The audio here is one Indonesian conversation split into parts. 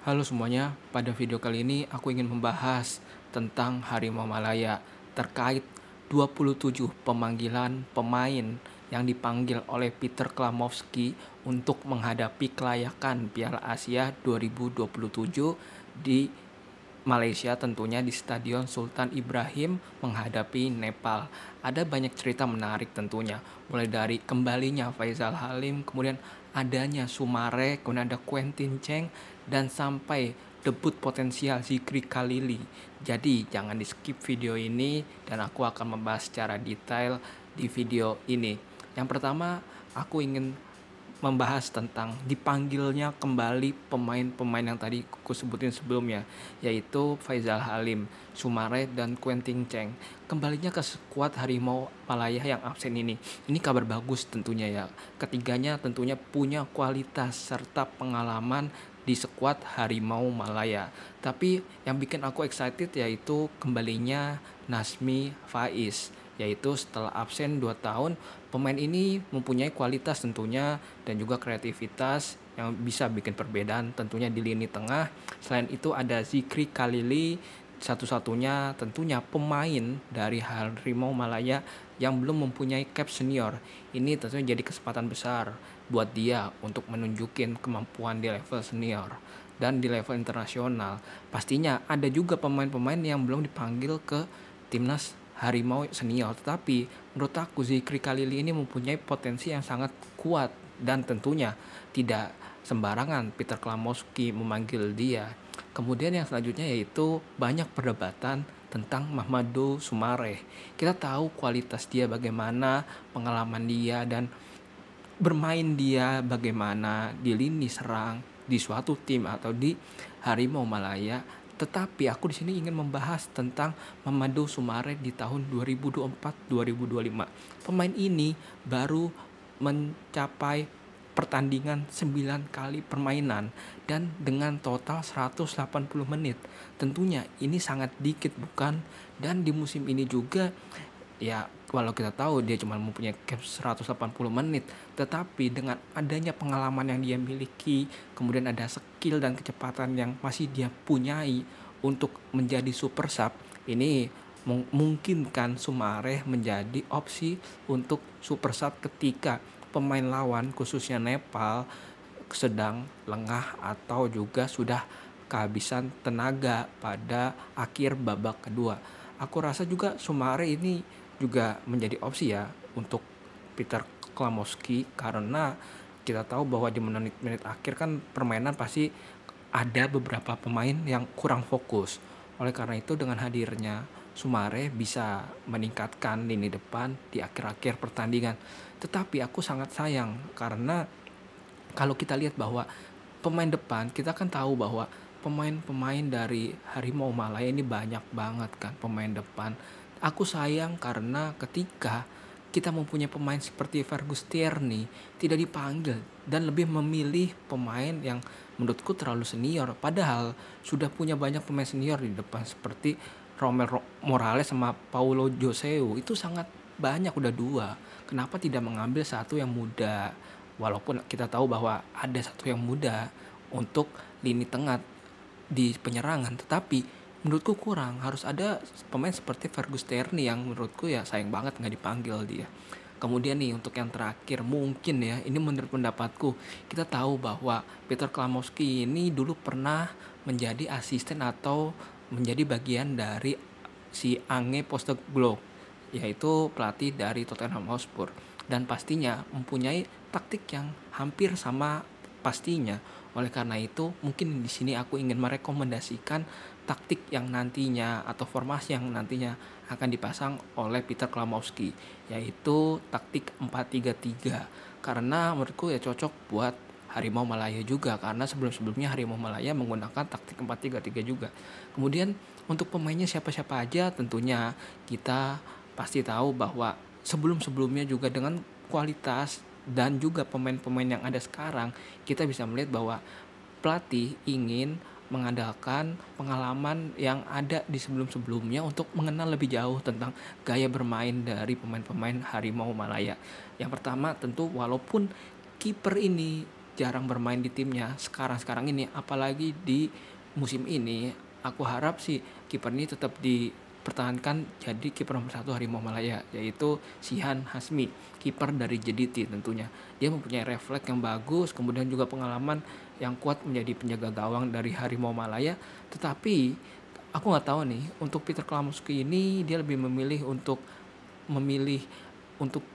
Halo semuanya, pada video kali ini aku ingin membahas tentang Harimau Malaya terkait 27 pemanggilan pemain yang dipanggil oleh Peter Klamowski untuk menghadapi kelayakan Piala Asia 2027 di Malaysia, tentunya di Stadion Sultan Ibrahim menghadapi Nepal. Ada banyak cerita menarik tentunya, mulai dari kembalinya Faisal Halim, kemudian adanya Sumare, kemudian ada Quentin Cheng, dan sampai debut potensial Zikri Khalili. Jadi jangan di skip video ini dan aku akan membahas secara detail di video ini. Yang pertama, aku ingin membahas tentang dipanggilnya kembali pemain-pemain yang tadi aku sebutin sebelumnya, yaitu Faisal Halim, Sumare, dan Quentin Cheng. Kembalinya ke skuad Harimau Malaya yang absen ini. Ini kabar bagus tentunya ya. Ketiganya tentunya punya kualitas serta pengalaman di skuad Harimau Malaya. Tapi yang bikin aku excited yaitu kembalinya Nazmi Faiz, yaitu setelah absen 2 tahun, pemain ini mempunyai kualitas tentunya dan juga kreativitas yang bisa bikin perbedaan tentunya di lini tengah. Selain itu ada Zikri Khalili, satu-satunya tentunya pemain dari Harimau Malaya yang belum mempunyai cap senior. Ini tentunya jadi kesempatan besar buat dia untuk menunjukin kemampuan di level senior dan di level internasional. Pastinya ada juga pemain-pemain yang belum dipanggil ke timnas Harimau senior, tetapi menurut aku Zikri Khalili ini mempunyai potensi yang sangat kuat dan tentunya tidak sembarangan Peter Klamowski memanggil dia. Kemudian yang selanjutnya yaitu banyak perdebatan tentang Mamadou Soumaré. Kita tahu kualitas dia bagaimana, pengalaman dia dan bermain dia bagaimana di lini serang di suatu tim atau di Harimau Malaya. Tetapi aku di sini ingin membahas tentang Mamadou Soumaré di tahun 2024-2025. Pemain ini baru mencapai pertandingan 9 kali permainan dan dengan total 180 menit. Tentunya ini sangat dikit bukan? Dan di musim ini juga ya, walau kita tahu dia cuma mempunyai cap 180 menit, tetapi dengan adanya pengalaman yang dia miliki, kemudian ada skill dan kecepatan yang masih dia punyai untuk menjadi super sub, ini memungkinkan Soumaré menjadi opsi untuk super sub ketika pemain lawan khususnya Nepal sedang lengah atau juga sudah kehabisan tenaga pada akhir babak kedua. Aku rasa juga Soumaré ini juga menjadi opsi ya untuk Peter Klamowski, karena kita tahu bahwa di menit-menit akhir kan permainan pasti ada beberapa pemain yang kurang fokus. Oleh karena itu dengan hadirnya Soumaré bisa meningkatkan lini depan di akhir-akhir pertandingan. Tetapi aku sangat sayang karena kalau kita lihat bahwa pemain depan, kita kan tahu bahwa pemain-pemain dari Harimau Malaya ini banyak banget kan pemain depan. Aku sayang karena ketika kita mempunyai pemain seperti Fergus Tierney tidak dipanggil dan lebih memilih pemain yang menurutku terlalu senior. Padahal sudah punya banyak pemain senior di depan seperti Romel Morales sama Paulo Joseu. Itu sangat banyak, udah dua. Kenapa tidak mengambil satu yang muda? Walaupun kita tahu bahwa ada satu yang muda untuk lini tengah di penyerangan, tetapi menurutku kurang. Harus ada pemain seperti Fergus Tierney yang menurutku ya sayang banget nggak dipanggil dia. Kemudian nih untuk yang terakhir mungkin ya ini menurut pendapatku, kita tahu bahwa Peter Klamowski ini dulu pernah menjadi asisten atau menjadi bagian dari si Ange Postecoglou, yaitu pelatih dari Tottenham Hotspur, dan pastinya mempunyai taktik yang hampir sama pastinya. Oleh karena itu, mungkin di sini aku ingin merekomendasikan taktik yang nantinya atau formasi yang nantinya akan dipasang oleh Peter Klamowski, yaitu taktik 4-3-3. Karena menurutku ya cocok buat Harimau Malaya juga, karena sebelum-sebelumnya Harimau Malaya menggunakan taktik 4-3-3 juga. Kemudian untuk pemainnya siapa-siapa aja tentunya kita pasti tahu bahwa sebelum-sebelumnya juga dengan kualitas dan juga pemain-pemain yang ada sekarang, kita bisa melihat bahwa pelatih ingin mengandalkan pengalaman yang ada di sebelum-sebelumnya untuk mengenal lebih jauh tentang gaya bermain dari pemain-pemain Harimau Malaya. Yang pertama tentu walaupun kiper ini jarang bermain di timnya sekarang ini, apalagi di musim ini. Aku harap sih kiper ini tetap dipertahankan jadi kiper nomor satu Harimau Malaya, yaitu Sihan Hasmi, kiper dari JDT tentunya. Dia mempunyai refleks yang bagus, kemudian juga pengalaman yang kuat menjadi penjaga gawang dari Harimau Malaya. Tetapi aku nggak tahu nih, untuk Peter Klamowski ini dia lebih memilih untuk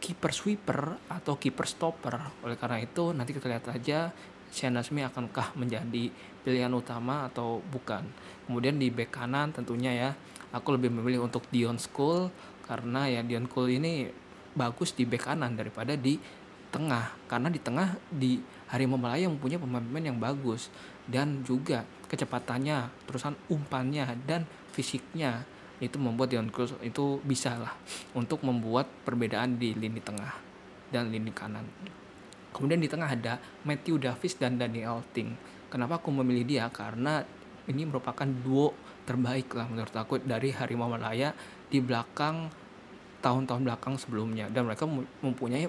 kiper sweeper atau kiper stopper. Oleh karena itu nanti kita lihat aja Sihan Hasmi akankah menjadi pilihan utama atau bukan. Kemudian di bek kanan tentunya ya, aku lebih memilih untuk Dion School, karena ya Dion School ini bagus di bek kanan daripada di tengah, karena di tengah di Harimau Malaya mempunyai pemain-pemain yang bagus dan juga kecepatannya, terusan umpannya dan fisiknya itu membuat Dion Cruz itu bisa lah untuk membuat perbedaan di lini tengah dan lini kanan. Kemudian di tengah ada Matthew Davis dan Daniel Ting. Kenapa aku memilih dia? Karena ini merupakan duo terbaik lah menurut aku dari Harimau Malaya di belakang tahun-tahun belakang sebelumnya, dan mereka mempunyai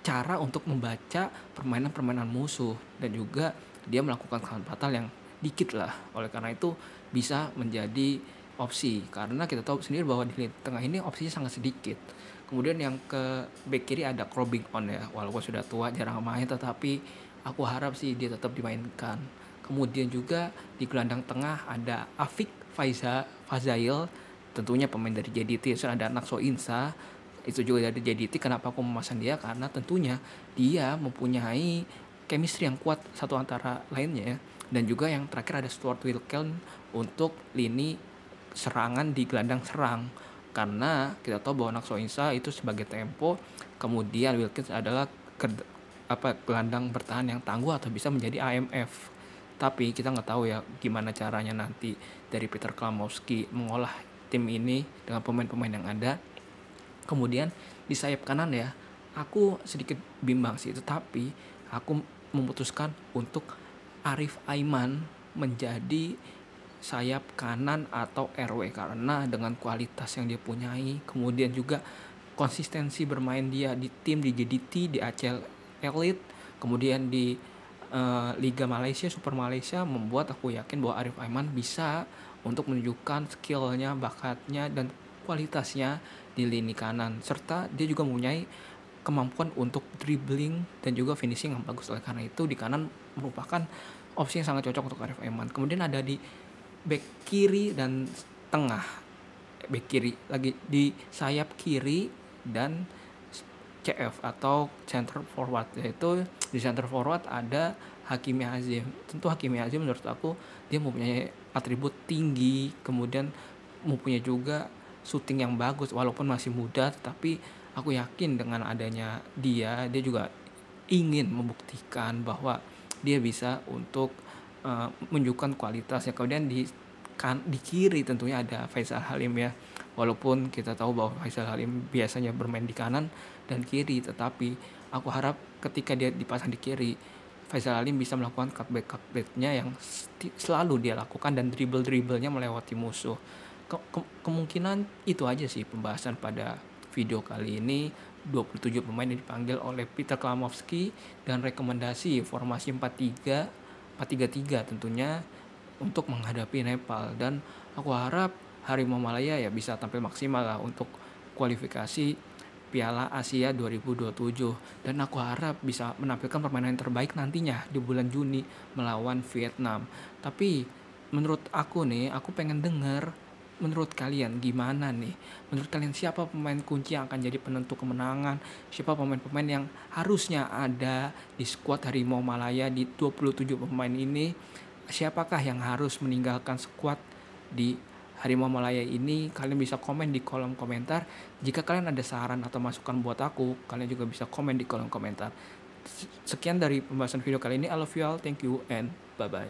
cara untuk membaca permainan-permainan musuh, dan juga dia melakukan kesalahan fatal yang dikit lah. Oleh karena itu bisa menjadi opsi, karena kita tahu sendiri bahwa di lini tengah ini opsinya sangat sedikit. Kemudian yang ke back kiri ada Krobing On ya, walaupun sudah tua jarang main, tetapi aku harap sih dia tetap dimainkan. Kemudian juga di gelandang tengah ada Afik Fazail, tentunya pemain dari JDT. Ada Nakso Insa, itu juga dari JDT. Kenapa aku memasang dia? Karena tentunya dia mempunyai chemistry yang kuat satu antara lainnya ya. Dan juga yang terakhir ada Stuart Wilkelm untuk lini serangan di gelandang serang, karena kita tahu bahwa Nakso Insa itu sebagai tempo, kemudian Wilkins adalah gelandang bertahan yang tangguh atau bisa menjadi AMF. Tapi kita nggak tahu ya gimana caranya nanti dari Peter Klamowski mengolah tim ini dengan pemain-pemain yang ada. Kemudian di sayap kanan ya, aku sedikit bimbang sih, tetapi aku memutuskan untuk Arif Aiman menjadi sayap kanan atau RW, karena dengan kualitas yang dia punyai, kemudian juga konsistensi bermain dia di tim di JDT, di ACL Elite, kemudian di Liga Malaysia, Super Malaysia, membuat aku yakin bahwa Arif Aiman bisa untuk menunjukkan skillnya, bakatnya, dan kualitasnya di lini kanan, serta dia juga mempunyai kemampuan untuk dribbling dan juga finishing yang bagus. Oleh karena itu di kanan merupakan opsi yang sangat cocok untuk Arif Aiman. Kemudian ada di back kiri dan tengah, back kiri lagi di sayap kiri dan CF atau center forward, yaitu di center forward ada Hakimi Azim. Tentu Hakimi Azim menurut aku dia mempunyai atribut tinggi, kemudian mempunyai juga shooting yang bagus walaupun masih muda, tetapi aku yakin dengan adanya dia juga ingin membuktikan bahwa dia bisa untuk menunjukkan kualitasnya. Kemudian di kiri tentunya ada Faisal Halim ya, walaupun kita tahu bahwa Faisal Halim biasanya bermain di kanan dan kiri, tetapi aku harap ketika dia dipasang di kiri, Faisal Halim bisa melakukan cutback-nya yang selalu dia lakukan, dan dribble-dribblenya melewati musuh. Kemungkinan itu aja sih pembahasan pada video kali ini. 27 pemain yang dipanggil oleh Peter Klamowski, dan rekomendasi formasi 4-3-3 tentunya untuk menghadapi Nepal. Dan aku harap Harimau Malaya ya bisa tampil maksimal lah untuk kualifikasi Piala Asia 2027, dan aku harap bisa menampilkan permainan yang terbaik nantinya di bulan Juni melawan Vietnam. Tapi menurut aku nih, aku pengen denger menurut kalian gimana nih? Menurut kalian siapa pemain kunci yang akan jadi penentu kemenangan? Siapa pemain-pemain yang harusnya ada di skuad Harimau Malaya di 27 pemain ini? Siapakah yang harus meninggalkan skuad di Harimau Malaya ini? Kalian bisa komen di kolom komentar. Jika kalian ada saran atau masukan buat aku, kalian juga bisa komen di kolom komentar. Sekian dari pembahasan video kali ini. I love you all, thank you, and bye-bye.